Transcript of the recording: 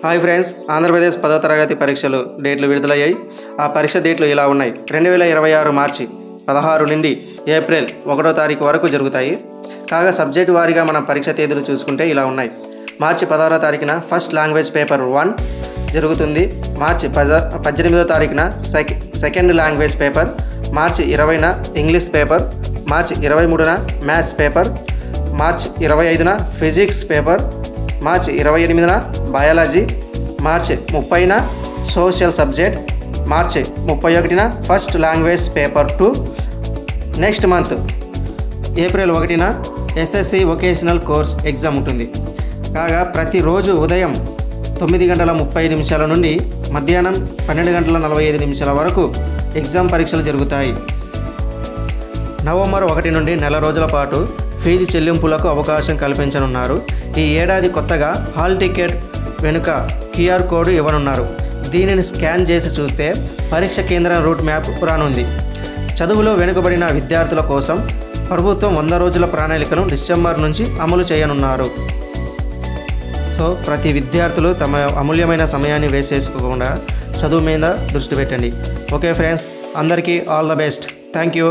Hi friends, Andhra Pradesh 10వ తరగతి పరీక్షలు డేట్లు విడుదలయ్యాయి. ఆ పరీక్ష డేట్లు ఇలా ఉన్నాయి. 2026 మార్చి 16 నుండి ఏప్రిల్ 1వ తారీఖు వరకు జరుగుతాయి. కాగా సబ్జెక్టు వారీగా మనం పరీక్ష తేదీలు చూసుకుంటే ఇలా ఉన్నాయి. మార్చి 16వ తారీఖున ఫస్ట్ లాంగ్వేజ్ పేపర్ 1 జరుగుతుంది. మార్చి 18వ తారీఖున సెకండ్ లాంగ్వేజ్ పేపర్, మార్చి 20న ఇంగ్లీష్ పేపర్, మార్చి 23న మ్యాథ్స్ పేపర్, మార్చి 25న ఫిజిక్స్ పేపర్, మార్చి 28న బయాలజీ, మార్చి 30న సోషల్ సబ్జెక్ట్, మార్చి 31న first language paper 2. Next month April 1న ఎస్ఎస్సి వొకేషనల్ కోర్స్ ఎగ్జామ్ ఉంటుంది. కాగా ప్రతిరోజు ఉదయం 9:30 నుండి మధ్యాహ్నం 12:45 వరకు ఎగ్జామ్ పరీక్షలు జరుగుతాయి. నవంబర్ 1 నుండి నెల రోజుల పాటు ఫీజు చెల్లింపులకు అవకాశం కల్పించనున్నారు. ఈ ఏడాది కొత్తగా హాల్ టికెట్ వెనుక QR కోడ్ ఇవ్వనున్నారు. దీనిని స్కాన్ చేసి చూస్తే పరీక్ష కేంద్రం రూట్ మ్యాప్ రానుంది. చదువులో వెనుకబడిన విద్యార్థుల కోసం ప్రభుత్వం 100 రోజుల ప్రణాళికను డిసెంబర్ నుంచి అమలు చేయనున్నారు. సో ప్రతి విద్యార్థులు తమ అమూల్యమైన సమయాన్ని వేస్ట్ చేసుకోకుండా చదువు మీద దృష్టి పెట్టండి. ఓకే ఫ్రెండ్స్, అందరికీ all the best. Thank you.